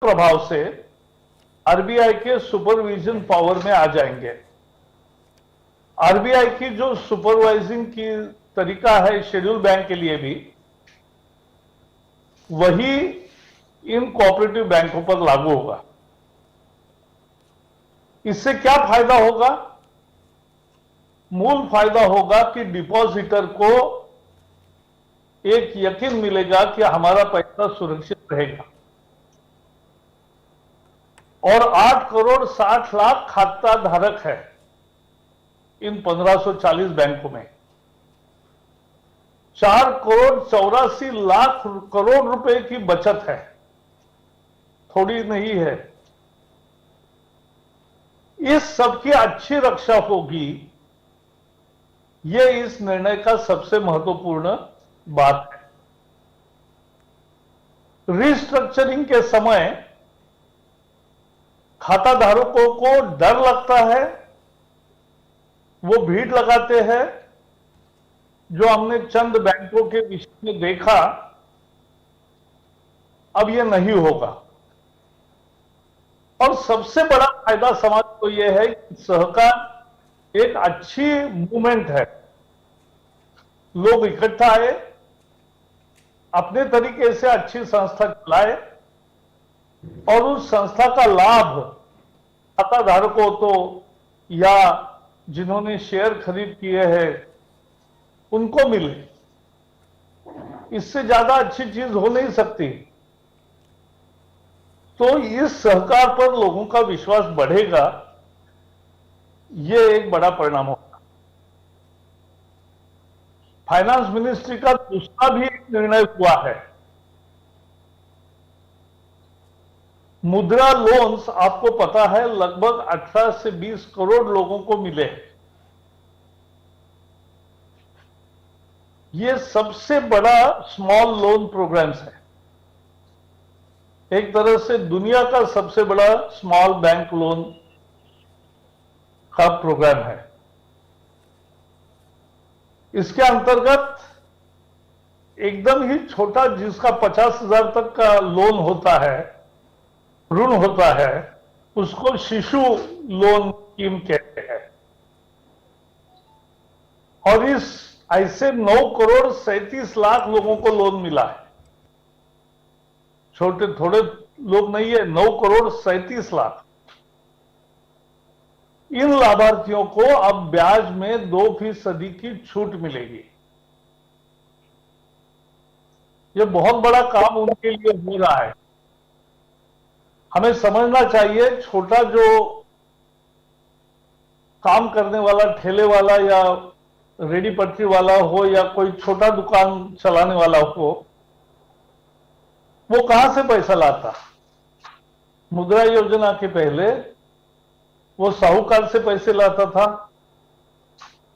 प्रभाव से आरबीआई के सुपरविजन पावर में आ जाएंगे। आरबीआई की जो सुपरवाइजिंग की तरीका है शेड्यूल बैंक के लिए भी, वही इन कोऑपरेटिव बैंकों पर लागू होगा। इससे क्या फायदा होगा? मूल फायदा होगा कि डिपॉजिटर को एक यकीन मिलेगा कि हमारा पैसा सुरक्षित रहेगा। और 8 करोड़ 60 लाख खाता धारक है इन 1540 बैंकों में। 4 करोड़ 84 लाख करोड़ रुपए की बचत है, थोड़ी नहीं है। इस सबकी अच्छी रक्षा होगी, यह इस निर्णय का सबसे महत्वपूर्ण बात है। रिस्ट्रक्चरिंग के समय खाता धारकों को डर लगता है, वो भीड़ लगाते हैं। जो हमने चंद बैंकों के विषय में देखा, अब यह नहीं होगा। और सबसे बड़ा फायदा समाज को यह है कि सहकार एक अच्छी मूवमेंट है। लोग इकट्ठा आए, अपने तरीके से अच्छी संस्था चलाए और उस संस्था का लाभ खाता धारकों तो या जिन्होंने शेयर खरीद किए हैं उनको मिले। इससे ज्यादा अच्छी चीज हो नहीं सकती। तो इस सहकार पर लोगों का विश्वास बढ़ेगा, यह एक बड़ा परिणाम होगा। फाइनेंस मिनिस्ट्री का दूसरा भी एक निर्णय हुआ है। मुद्रा लोन्स आपको पता है लगभग 18 से 20 करोड़ लोगों को मिले। ये सबसे बड़ा स्मॉल लोन प्रोग्राम्स है। एक तरह से दुनिया का सबसे बड़ा स्मॉल बैंक लोन का प्रोग्राम है। इसके अंतर्गत एकदम ही छोटा, जिसका 50,000 तक का लोन होता है, ऋण होता है, उसको शिशु लोन स्कीम कहते हैं। और इस ऐसे 9 करोड़ 37 लाख लोगों को लोन मिला है। छोटे थोड़े लोग नहीं है, 9 करोड़ 37 लाख। इन लाभार्थियों को अब ब्याज में 2% की छूट मिलेगी। यह बहुत बड़ा काम उनके लिए हो रहा है। हमें समझना चाहिए, छोटा जो काम करने वाला, ठेले वाला या रेडी पटरी वाला हो या कोई छोटा दुकान चलाने वाला हो, वो कहां से पैसा लाता? मुद्रा योजना के पहले वो साहूकार से पैसे लाता था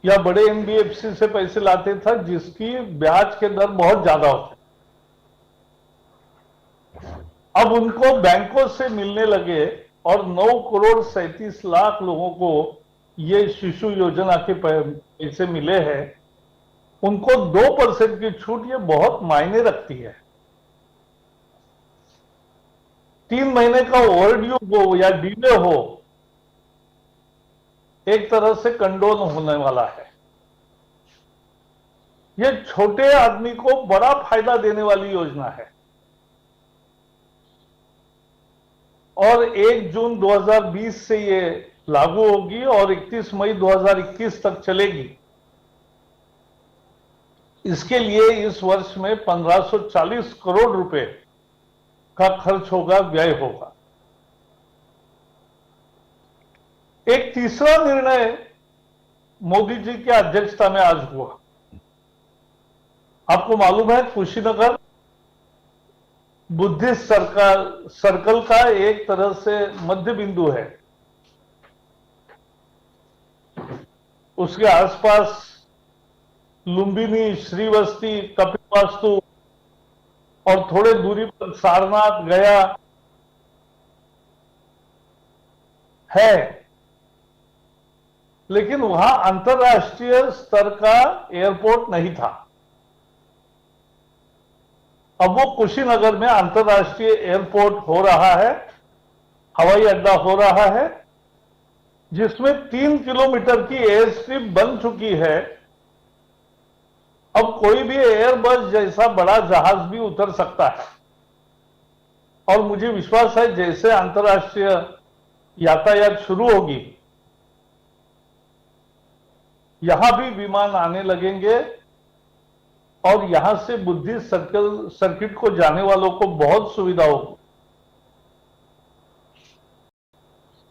या बड़े एनबीएफसी से पैसे लाते था, जिसकी ब्याज के दर बहुत ज्यादा होते। अब उनको बैंकों से मिलने लगे और 9 करोड़ 37 लाख लोगों को ये शिशु योजना के पैसे मिले हैं। उनको 2% की छूट, ये बहुत मायने रखती है। 3 महीने का ओवरड्यू हो या डिले हो, एक तरह से कंडोन होने वाला है। यह छोटे आदमी को बड़ा फायदा देने वाली योजना है। और 1 जून 2020 से ये लागू होगी और 31 मई 2021 तक चलेगी। इसके लिए इस वर्ष में 1540 करोड़ रुपए का खर्च होगा, व्यय होगा। एक तीसरा निर्णय मोदी जी की अध्यक्षता में आज हुआ। आपको मालूम है, कुशीनगर बुद्धिस्ट सर्कल का एक तरह से मध्य बिंदु है। उसके आसपास लुंबिनी, श्रीवस्ती, कपिलवास्तु और थोड़े दूरी पर सारनाथ, गया है। लेकिन वहां अंतर्राष्ट्रीय स्तर का एयरपोर्ट नहीं था। अब वो कुशीनगर में अंतर्राष्ट्रीय एयरपोर्ट हो रहा है, हवाई अड्डा हो रहा है, जिसमें 3 किलोमीटर की एयर स्ट्रिप बन चुकी है। अब कोई भी एयरबस जैसा बड़ा जहाज भी उतर सकता है, और मुझे विश्वास है जैसे अंतर्राष्ट्रीय यातायात शुरू होगी, यहां भी विमान आने लगेंगे, और यहां से बुद्धिस्ट सर्किट को जाने वालों को बहुत सुविधा होगी।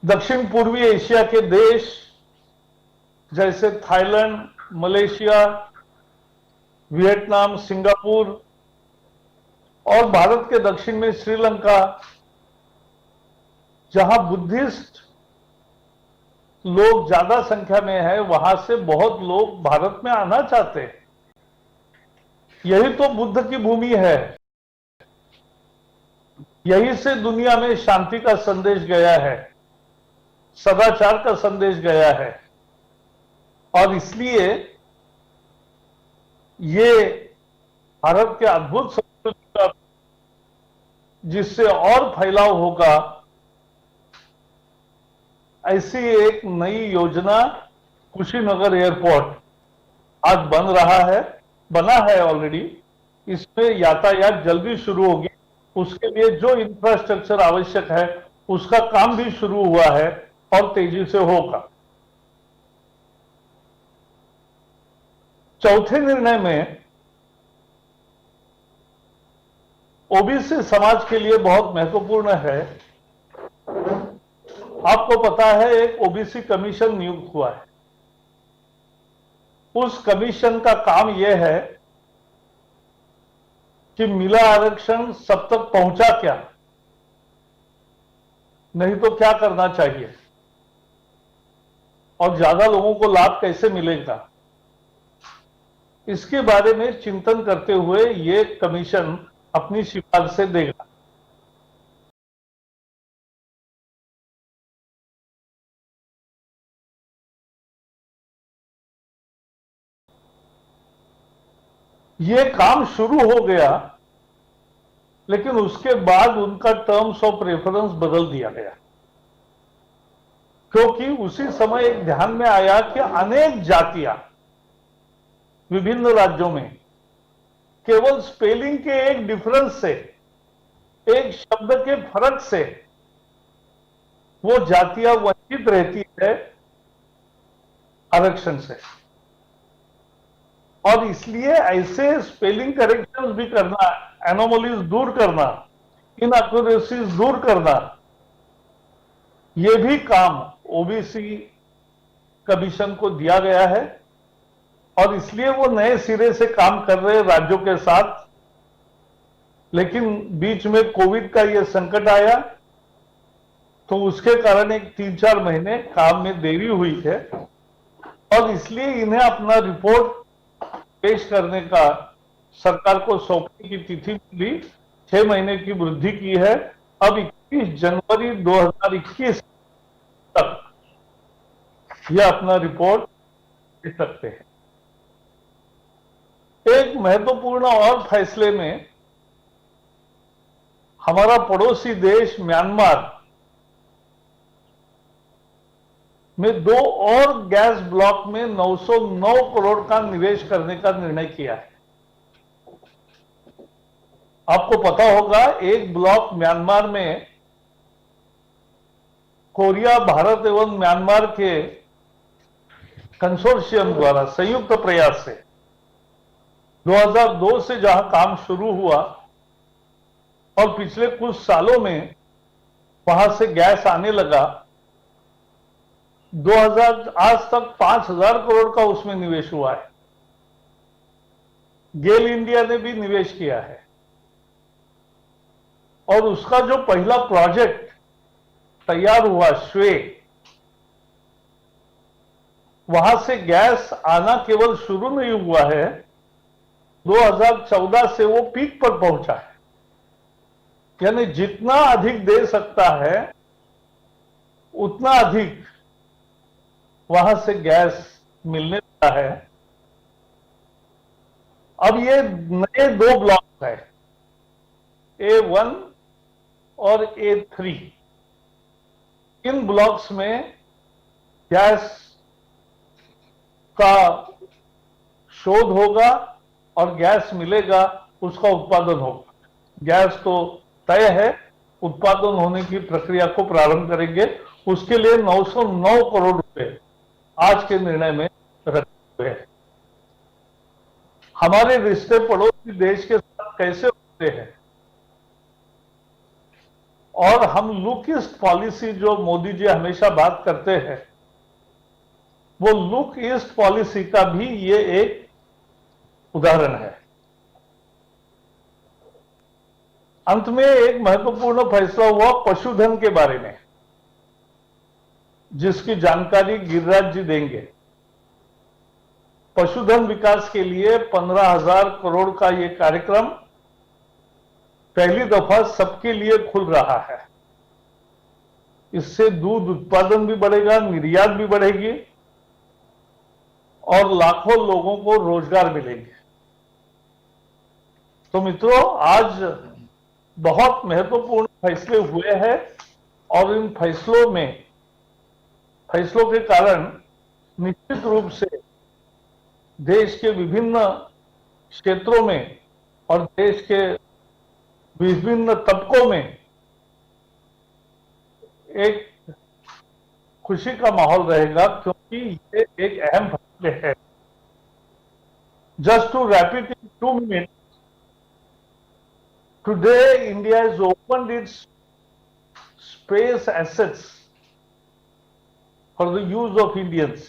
दक्षिण पूर्वी एशिया के देश जैसे थाईलैंड, मलेशिया, वियतनाम, सिंगापुर और भारत के दक्षिण में श्रीलंका, जहां बुद्धिस्ट लोग ज्यादा संख्या में है, वहां से बहुत लोग भारत में आना चाहते हैं। यही तो बुद्ध की भूमि है, यही से दुनिया में शांति का संदेश गया है, सदाचार का संदेश गया है। और इसलिए ये भारत के अद्भुत संस्कृति का जिससे और फैलाव होगा, ऐसी एक नई योजना कुशीनगर एयरपोर्ट आज बना है ऑलरेडी। इसमें यातायात जल्दी शुरू होगी, उसके लिए जो इंफ्रास्ट्रक्चर आवश्यक है उसका काम भी शुरू हुआ है और तेजी से होगा। चौथे निर्णय में ओबीसी समाज के लिए बहुत महत्वपूर्ण है। आपको पता है एक ओबीसी कमीशन नियुक्त हुआ है। उस कमीशन का काम यह है कि मिला आरक्षण सब तक पहुंचा क्या, नहीं तो क्या करना चाहिए, और ज्यादा लोगों को लाभ कैसे मिलेगा, इसके बारे में चिंतन करते हुए यह कमीशन अपनी सिफारिशें देगा। ये काम शुरू हो गया, लेकिन उसके बाद उनका टर्म्स ऑफ रेफरेंस बदल दिया गया, क्योंकि उसी समय एक ध्यान में आया कि अनेक जातियां विभिन्न राज्यों में केवल स्पेलिंग के एक डिफरेंस से, एक शब्द के फर्क से वो जातियां वंचित रहती है आरक्षण से। और इसलिए ऐसे स्पेलिंग करेक्शंस भी करना, एनोमलीज दूर करना, इनएक्यूरेसीज दूर करना, यह भी काम ओबीसी कमीशन को दिया गया है। और इसलिए वो नए सिरे से काम कर रहे हैं राज्यों के साथ। लेकिन बीच में कोविड का यह संकट आया, तो उसके कारण एक 3-4 महीने काम में देरी हुई है, और इसलिए इन्हें अपना रिपोर्ट पेश करने का सरकार को सौंपने की तिथि मिली, 6 महीने की वृद्धि की है। अब 21 जनवरी 2021 तक यह अपना रिपोर्ट दे सकते हैं। एक महत्वपूर्ण और फैसले में हमारा पड़ोसी देश म्यांमार में 2 और गैस ब्लॉक में 909 करोड़ का निवेश करने का निर्णय किया है। आपको पता होगा एक ब्लॉक म्यांमार में कोरिया, भारत एवं म्यांमार के कंसोर्शियम द्वारा संयुक्त प्रयास से 2002 से जहां काम शुरू हुआ, और पिछले कुछ सालों में वहां से गैस आने लगा। 2000 आज तक 5,000 करोड़ का उसमें निवेश हुआ है। गेल इंडिया ने भी निवेश किया है, और उसका जो पहला प्रोजेक्ट तैयार हुआ श्वे, वहां से गैस आना केवल शुरू नहीं हुआ है, 2014 से वो पीक पर पहुंचा है। यानी जितना अधिक दे सकता है उतना अधिक वहां से गैस मिलने लगा है। अब ये नए 2 ब्लॉक है, A1 और A3 इन ब्लॉक्स में गैस का शोध होगा और गैस मिलेगा, उसका उत्पादन होगा। गैस तो तय है, उत्पादन होने की प्रक्रिया को प्रारंभ करेंगे। उसके लिए 909 करोड़ रुपए आज के निर्णय में रखे हुए हैं। हमारे रिश्ते पड़ोसी देश के साथ कैसे होते हैं, और हम लुक ईस्ट पॉलिसी जो मोदी जी हमेशा बात करते हैं, वो लुक ईस्ट पॉलिसी का भी ये एक उदाहरण है। अंत में एक महत्वपूर्ण फैसला हुआ पशुधन के बारे में, जिसकी जानकारी गिरिराज जी देंगे। पशुधन विकास के लिए 15,000 करोड़ का ये कार्यक्रम पहली दफा सबके लिए खुल रहा है। इससे दूध उत्पादन भी बढ़ेगा, निर्यात भी बढ़ेगी और लाखों लोगों को रोजगार मिलेंगे। तो मित्रों, आज बहुत महत्वपूर्ण फैसले हुए हैं और इन फैसलों के कारण निश्चित रूप से देश के विभिन्न क्षेत्रों में और देश के विभिन्न तबकों में एक खुशी का माहौल रहेगा, क्योंकि ये एक अहम फैसले है। Just to wrap it in 2 minutes, today India has opened its space assets for the use of Indians.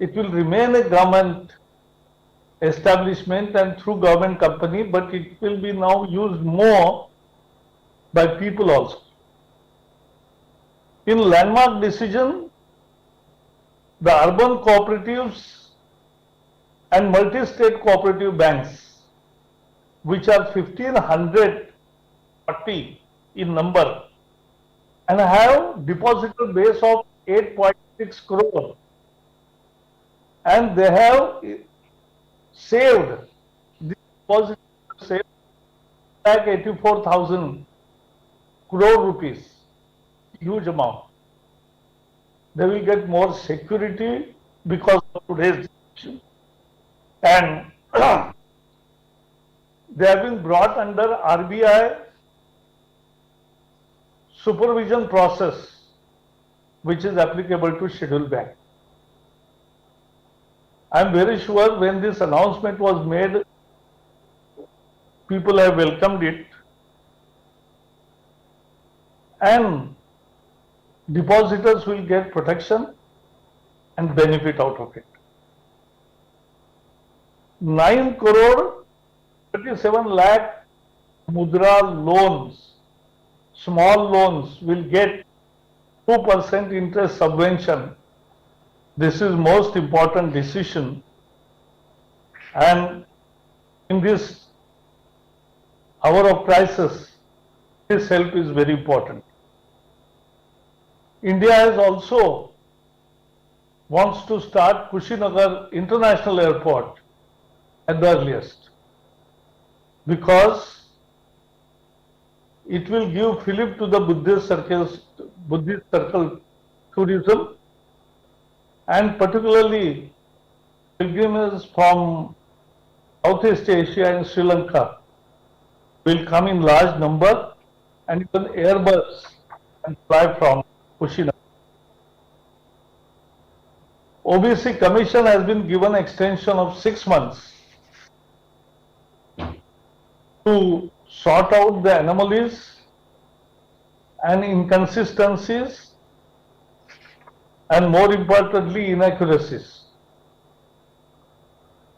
It will remain a government establishment and through government company, but it will be now used more by people also. In landmark decision, the urban cooperatives and multi-state cooperative banks, which are 1,540 in number and have depositor base of 8.6 crore, and they have saved the deposit saved like 84,000 crore rupees, huge amount. They will get more security because of today's decision, and they have been brought under RBI supervision process, which is applicable to scheduled bank. I am very sure when this announcement was made, people have welcomed it, and depositors will get protection and benefit out of it. 9 crore 37 lakh mudra loans, small loans, will get 2% interest subvention. This is most important decision, and in this hour of crisis, this help is very important. India has also wants to start Kushinagar International Airport at the earliest, because it will give fillip to the Buddhist circle tourism, and particularly pilgrims from Southeast Asia and Sri Lanka will come in large number, and even Airbus can fly from Kushinagar. OBC Commission has been given extension of 6 months to sort out the anomalies and inconsistencies, and more importantly, inaccuracies.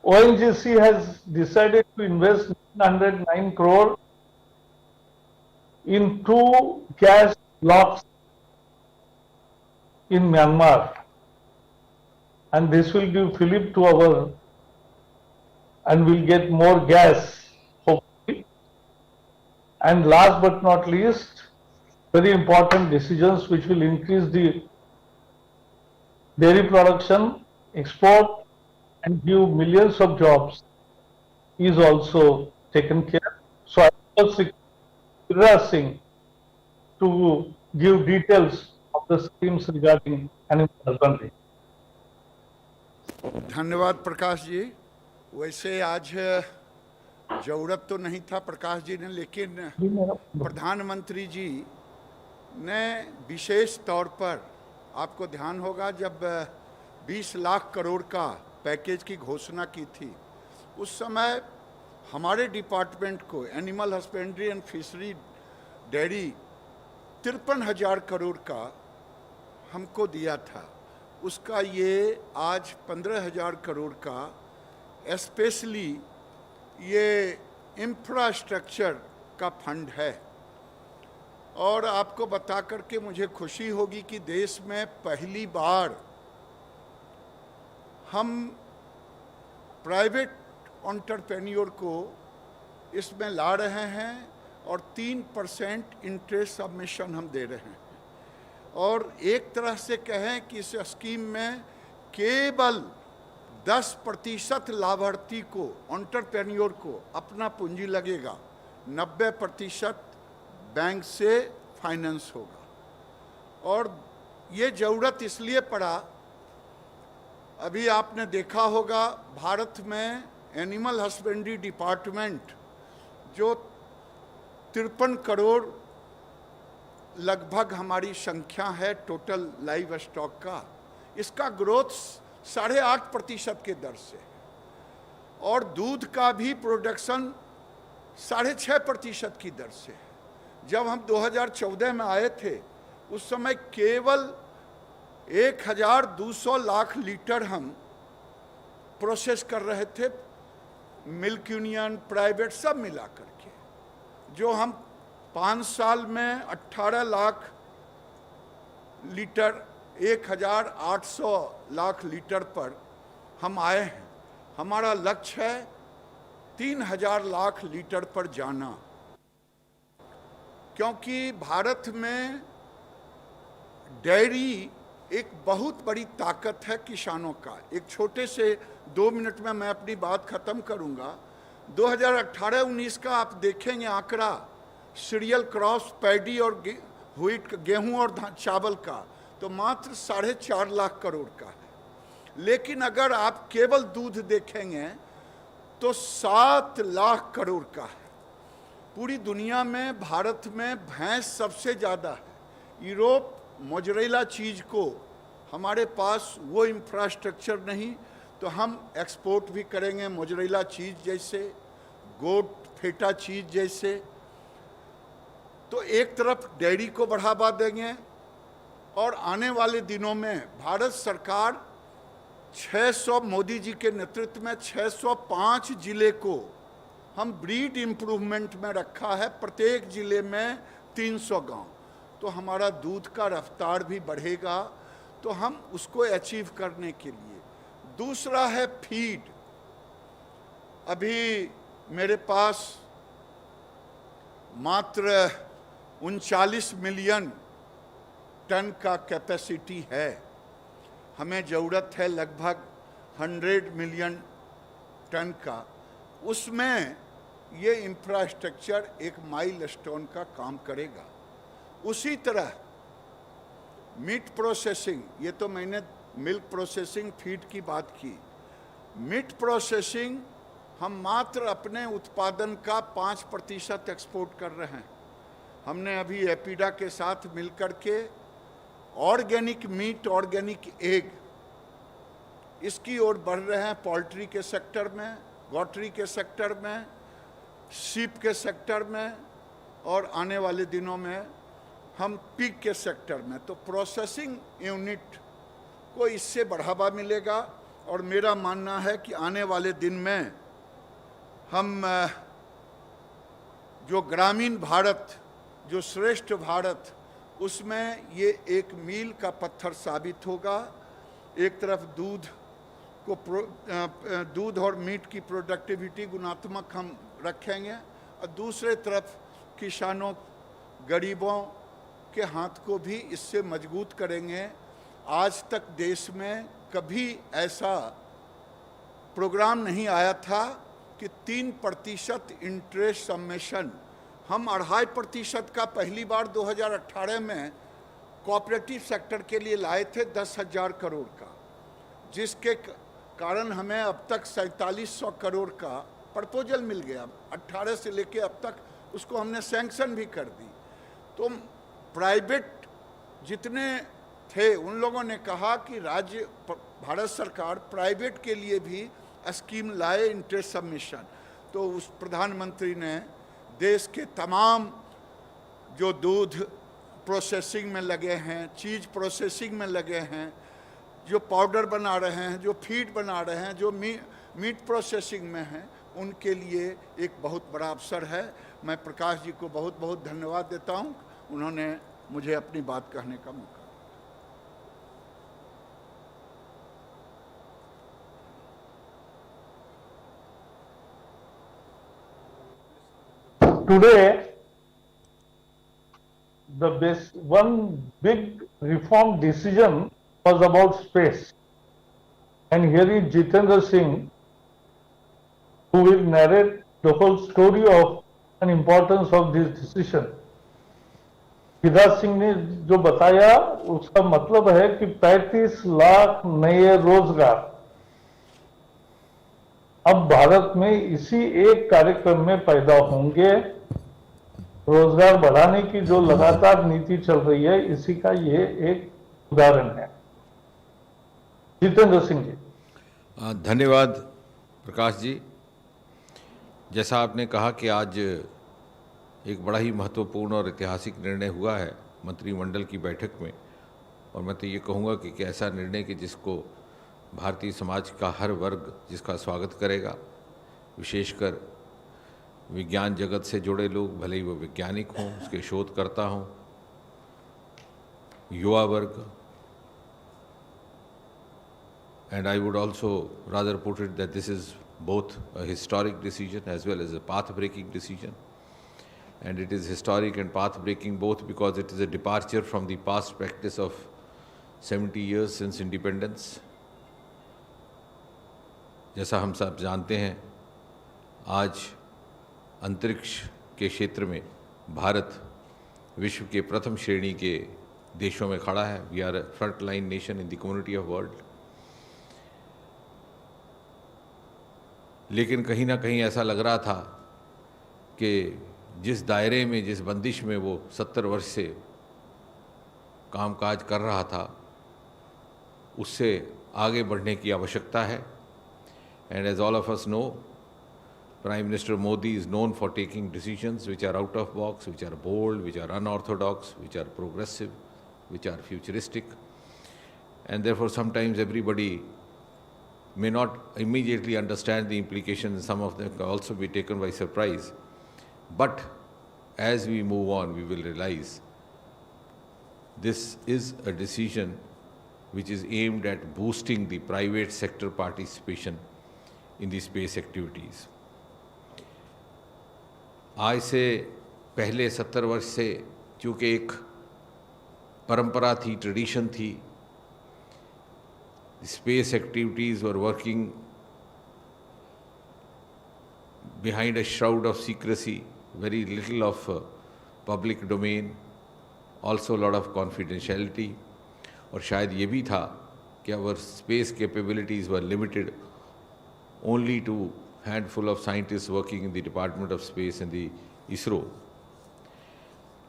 ONGC has decided to invest 909 crore in 2 gas blocks in Myanmar, and this will give fillip to our, and we'll get more gas hopefully. And last but not least, very important decisions which will increase the dairy production, export, and give millions of jobs is also taken care. So I was requesting to give details of the schemes regarding animal husbandry. धन्यवाद प्रकाश जी। वैसे आज जरूरत तो नहीं था प्रकाश जी ने, लेकिन प्रधानमंत्री जी ने विशेष तौर पर, आपको ध्यान होगा जब 20 लाख करोड़ का पैकेज की घोषणा की थी, उस समय हमारे डिपार्टमेंट को animal husbandry and fishery dairy 53,000 crore का हमको दिया था। उसका ये आज 15,000 करोड़ का स्पेशली ये इंफ्रास्ट्रक्चर का फंड है। और आपको बता करके मुझे खुशी होगी कि देश में पहली बार हम प्राइवेट एंटरप्रेन्योर को इसमें ला रहे हैं और 3% इंटरेस्ट सबमिशन हम दे रहे हैं। और एक तरह से कहें कि इस स्कीम में केवल 10% लाभार्थी को, एंटरप्रेन्योर को अपना पूंजी लगेगा, 90% बैंक से फाइनेंस होगा। और ये ज़रूरत इसलिए पड़ा, अभी आपने देखा होगा भारत में एनिमल हस्बेंड्री डिपार्टमेंट जो 53 करोड़ लगभग हमारी संख्या है टोटल लाइव स्टॉक का, इसका ग्रोथ 8.5% के दर से, और दूध का भी प्रोडक्शन 6.5% की दर से। जब हम 2014 में आए थे उस समय केवल 1,200 लाख लीटर हम प्रोसेस कर रहे थे, मिल्क यूनियन, प्राइवेट सब मिला करके। जो हम 5 साल में 18 लाख लीटर, 1,800 लाख लीटर पर हम आए हैं। हमारा लक्ष्य है 3,000 लाख लीटर पर जाना, क्योंकि भारत में डेयरी एक बहुत बड़ी ताकत है किसानों का। एक छोटे से 2 मिनट में मैं अपनी बात ख़त्म करूंगा। 2018-19 का आप देखेंगे आंकड़ा सीरियल क्रॉप्स, पैडी और व्हीट, गेहूं और चावल का, तो मात्र 4.5 लाख करोड़ का है। लेकिन अगर आप केवल दूध देखेंगे तो 7 लाख करोड़ का है। पूरी दुनिया में भारत में भैंस सबसे ज़्यादा है। यूरोप मोजरेला चीज़ को, हमारे पास वो इंफ्रास्ट्रक्चर नहीं, तो हम एक्सपोर्ट भी करेंगे मोजरेला चीज़ जैसे, गोट फेटा चीज़ जैसे। तो एक तरफ डेयरी को बढ़ावा देंगे, और आने वाले दिनों में भारत सरकार 600, मोदी जी के नेतृत्व में 605 जिले को हम ब्रीड इम्प्रूवमेंट में रखा है, प्रत्येक जिले में 300 गांव। तो हमारा दूध का रफ्तार भी बढ़ेगा, तो हम उसको अचीव करने के लिए। दूसरा है फीड। अभी मेरे पास मात्र 39 मिलियन टन का कैपेसिटी है। हमें ज़रूरत है लगभग 100 मिलियन टन का। उसमें ये इंफ्रास्ट्रक्चर एक माइलस्टोन का काम करेगा। उसी तरह मीट प्रोसेसिंग, ये तो मैंने मिल्क प्रोसेसिंग, फीड की बात की। मीट प्रोसेसिंग हम मात्र अपने उत्पादन का 5% एक्सपोर्ट कर रहे हैं। हमने अभी एपीडा के साथ मिलकर के ऑर्गेनिक मीट, ऑर्गेनिक एग, इसकी ओर बढ़ रहे हैं। पोल्ट्री के सेक्टर में, गॉटरी के सेक्टर में, सीप के सेक्टर में, और आने वाले दिनों में हम पिग के सेक्टर में। तो प्रोसेसिंग यूनिट को इससे बढ़ावा मिलेगा। और मेरा मानना है कि आने वाले दिन में हम जो ग्रामीण भारत, जो श्रेष्ठ भारत, उसमें ये एक मील का पत्थर साबित होगा। एक तरफ दूध और मीट की प्रोडक्टिविटी गुणात्मक हम रखेंगे, और दूसरे तरफ किसानों, गरीबों के हाथ को भी इससे मजबूत करेंगे। आज तक देश में कभी ऐसा प्रोग्राम नहीं आया था कि 3% इंटरेस्ट सबमिशन, हम 2.5% का पहली बार 2018 में कोऑपरेटिव सेक्टर के लिए लाए थे 10,000 करोड़ का, जिसके कारण हमें अब तक 4700 करोड़ का प्रपोजल मिल गया। 18 से लेके अब तक उसको हमने सैंक्शन भी कर दी। तो प्राइवेट जितने थे उन लोगों ने कहा कि राज्य भारत सरकार प्राइवेट के लिए भी स्कीम लाए इंटरेस्ट सबमिशन। तो उस प्रधानमंत्री ने देश के तमाम जो दूध प्रोसेसिंग में लगे हैं, चीज़ प्रोसेसिंग में लगे हैं, जो पाउडर बना रहे हैं, जो फीड बना रहे हैं, जो मीट प्रोसेसिंग में हैं, उनके लिए एक बहुत बड़ा अवसर है। मैं प्रकाश जी को बहुत बहुत धन्यवाद देता हूं, उन्होंने मुझे अपनी बात कहने का मौका। Today, one big reform decision was about space. And here is Jitendra Singh, who will narrate the whole story of and importance of this decision. Giriraj Singh ने जो बताया उसका मतलब है कि 35 लाख नए रोजगार अब भारत में इसी एक कार्यक्रम में पैदा होंगे। रोजगार बढ़ाने की जो लगातार नीति चल रही है, इसी का ये एक उदाहरण है। जितेंद्र सिंह जी। धन्यवाद प्रकाश जी। जैसा आपने कहा कि आज एक बड़ा ही महत्वपूर्ण और ऐतिहासिक निर्णय हुआ है मंत्रिमंडल की बैठक में, और मैं तो ये कहूँगा कि ऐसा निर्णय कि जिसको भारतीय समाज का हर वर्ग जिसका स्वागत करेगा, विशेषकर विज्ञान जगत से जुड़े लोग, भले ही वो वैज्ञानिक हों, उसके शोधकर्ता हों, युवा वर्ग, and I would also rather put it that this is both a historic decision as well as a path-breaking decision. And it is historic and path-breaking both because it is a departure from the past practice of 70 years since independence. जैसा हम सब जानते हैं, आज अंतरिक्ष के क्षेत्र में भारत विश्व के प्रथम श्रेणी के देशों में खड़ा है। We are a front line nation in the community of world. लेकिन कहीं ना कहीं ऐसा लग रहा था कि जिस दायरे में, जिस बंदिश में वो 70 वर्ष से कामकाज कर रहा था, उससे आगे बढ़ने की आवश्यकता है। And as all of us know, Prime Minister Modi is known for taking decisions which are out of box, which are bold, which are unorthodox, which are progressive, which are futuristic. And therefore sometimes everybody may not immediately understand the implications. Some of them can also be taken by surprise. But as we move on, we will realize this is a decision which is aimed at boosting the private sector participation in the space activities. आज से पहले 70 वर्ष से चूँकि एक परंपरा थी, tradition थी, space activities were working behind a shroud of secrecy, very little of public domain, also a lot of confidentiality, और शायद ये भी था कि our space capabilities were limited only to handful of scientists working in the Department of Space and the ISRO.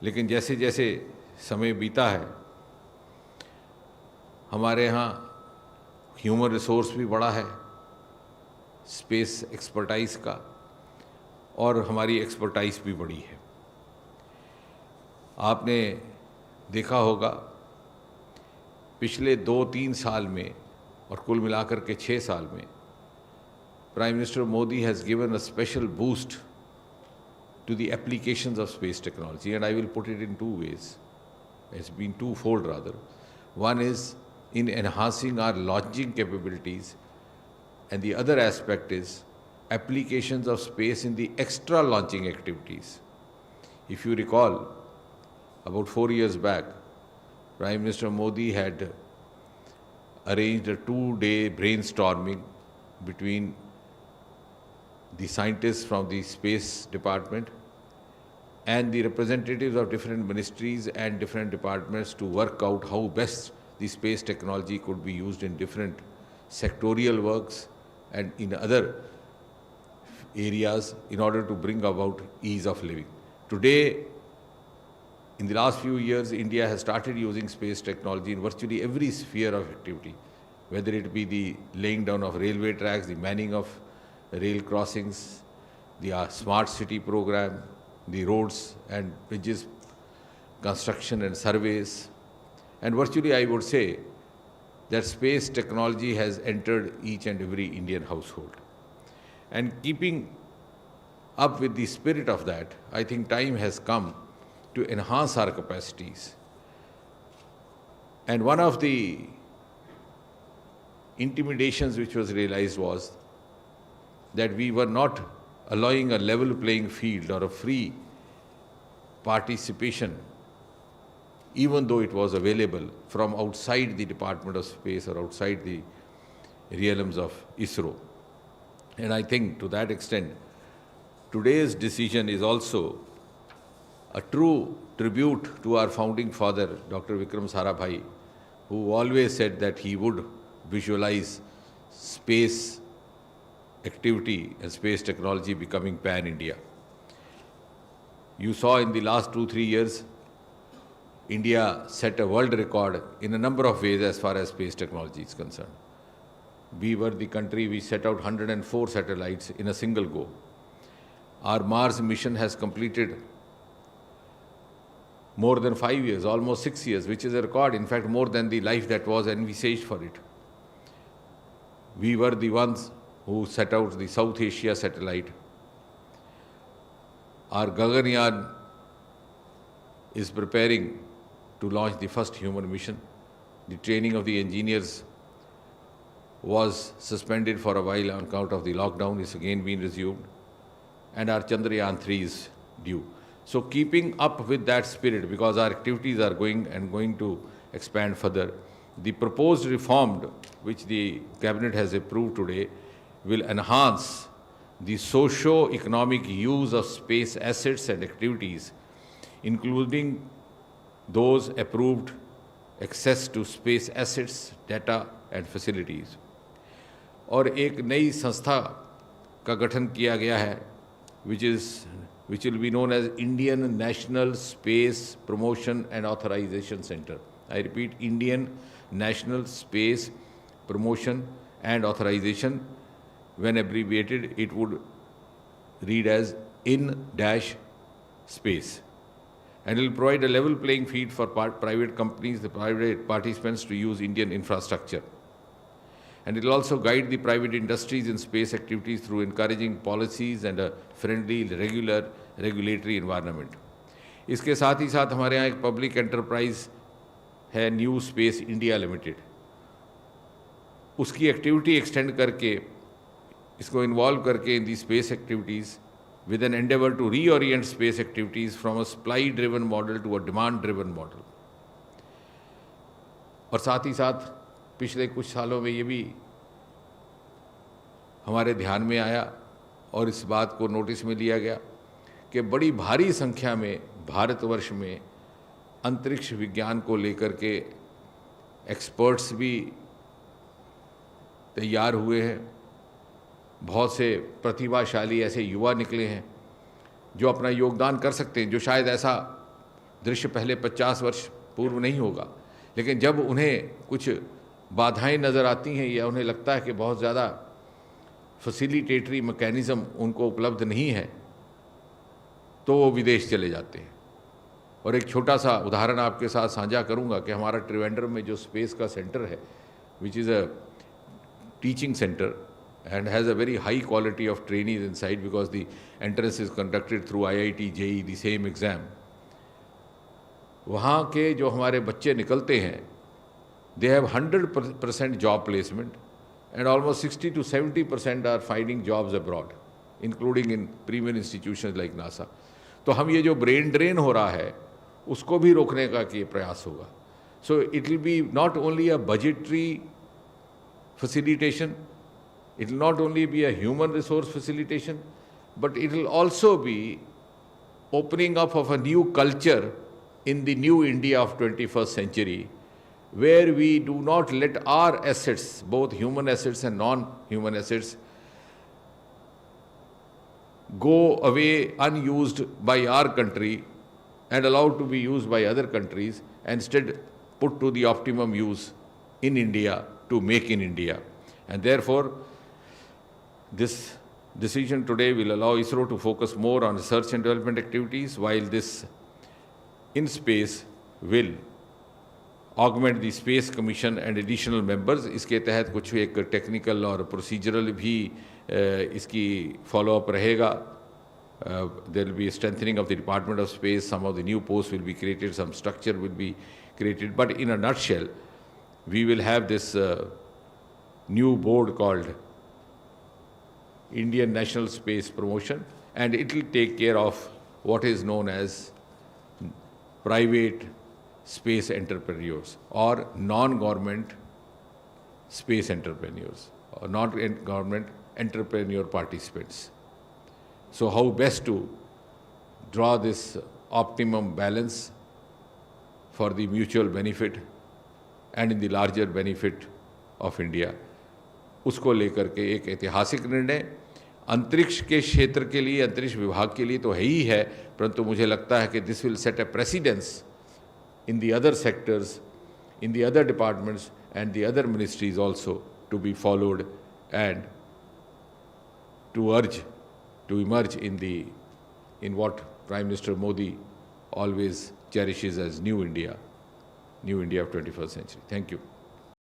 लेकिन जैसे जैसे समय बीता है, हमारे यहाँ ह्यूमन रिसोर्स भी बड़ा है स्पेस एक्सपर्टाइज का, और हमारी एक्सपर्टाइज भी बड़ी है। आपने देखा होगा पिछले 2-3 साल में और कुल मिलाकर के 6 साल में Prime Minister Modi has given a special boost to the applications of space technology, and I will put it in 2 ways. It's been twofold rather. One is in enhancing our launching capabilities, and the other aspect is applications of space in the extra launching activities. If you recall, about 4 years back, Prime Minister Modi had arranged a 2-day brainstorming between the scientists from the Space Department, and the representatives of different ministries and different departments to work out how best the space technology could be used in different sectorial works and in other areas in order to bring about ease of living. Today, in the last few years, India has started using space technology in virtually every sphere of activity, whether it be the laying down of railway tracks, the manning of rail crossings, the smart city program, the roads and bridges construction and surveys. And virtually I would say that space technology has entered each and every Indian household. And keeping up with the spirit of that, I think time has come to enhance our capacities. And one of the intimidations which was realized was that we were not allowing a level playing field or a free participation, even though it was available from outside the Department of Space or outside the realms of ISRO. And I think to that extent, today's decision is also a true tribute to our founding father, Dr. Vikram Sarabhai, who always said that he would visualize space activity and space technology becoming pan-India. You saw in the last 2-3 years, India set a world record in a number of ways as far as space technology is concerned. We were the country which set out 104 satellites in a single go. Our Mars mission has completed more than 5 years, almost 6 years, which is a record, in fact, more than the life that was envisaged for it. We were the ones who set out the South Asia satellite. Our Gaganyaan is preparing to launch the first human mission. The training of the engineers was suspended for a while on account of the lockdown. It's again been resumed. And our Chandrayaan 3 is due. So keeping up with that spirit, because our activities are going to expand further, the proposed reform which the Cabinet has approved today will enhance the socio-economic use of space assets and activities, including those approved access to space assets, data and facilities. और एक नई संस्था का गठन किया गया है, which will be known as Indian National Space Promotion and Authorization Center. I repeat, Indian National Space Promotion and Authorization. When abbreviated, it would read as IN-Space. And it will provide a level playing field for private companies, the private participants to use Indian infrastructure. And it will also guide the private industries in space activities through encouraging policies and a friendly, regular regulatory environment. इसके साथ ही साथ हमारे यहाँ एक public enterprise है New Space India Limited. उसकी activity extend करके इसको इन्वॉल्व करके in the space activities with an endeavor to reorient space activities from a supply-driven model to a demand-driven model. और साथ ही साथ पिछले कुछ सालों में ये भी हमारे ध्यान में आया और इस बात को नोटिस में लिया गया कि बड़ी भारी संख्या में भारतवर्ष में अंतरिक्ष विज्ञान को लेकर के एक्सपर्ट्स भी तैयार हुए हैं. बहुत से प्रतिभाशाली ऐसे युवा निकले हैं जो अपना योगदान कर सकते हैं, जो शायद ऐसा दृश्य पहले 50 वर्ष पूर्व नहीं होगा. लेकिन जब उन्हें कुछ बाधाएं नज़र आती हैं या उन्हें लगता है कि बहुत ज़्यादा फैसिलिटेटरी मैकेनिज़्म उनको उपलब्ध नहीं है, तो वो विदेश चले जाते हैं. और एक छोटा सा उदाहरण आपके साथ साझा करूंगा कि हमारा त्रिवेंद्रम में जो स्पेस का सेंटर है, which is a teaching centre and has a very high quality of trainees inside because the entrance is conducted through IIT, JEE, the same exam. वहाँ के जो हमारे बच्चे निकलते हैं, they have 100% job placement and almost 60 to 70% are finding jobs abroad, including in premier institutions like NASA. तो हम ये जो brain drain हो रहा है, उसको भी रोकने का ये प्रयास होगा. So it will be not only a budgetary facilitation, It will not only be a human resource facilitation, but it will also be opening up of a new culture in the new India of 21st century, where we do not let our assets, both human assets and non-human assets, go away unused by our country and allowed to be used by other countries, and instead put to the optimum use in India to make in India. And therefore, this decision today will allow ISRO to focus more on research and development activities, while this in space will augment the Space Commission and additional members. इसके तहत कुछ एक technical और procedural भी इसकी follow up रहेगा. There will be a strengthening of the Department of Space. Some of the new posts will be created, some structure will be created. But in a nutshell, we will have this new board called Indian National Space Promotion, and it will take care of what is known as private space entrepreneurs or non-government space entrepreneurs or non-government entrepreneur participants. So how best to draw this optimum balance for the mutual benefit and in the larger benefit of India, उसको लेकर के एक ऐतिहासिक निर्णय अंतरिक्ष के क्षेत्र के लिए, अंतरिक्ष विभाग के लिए तो है ही है, परंतु मुझे लगता है कि this will set a precedence in the other sectors, in the other departments and the other ministries also to be followed, and to urge to emerge in what Prime Minister Modi always cherishes as New India of 21st century. Thank you.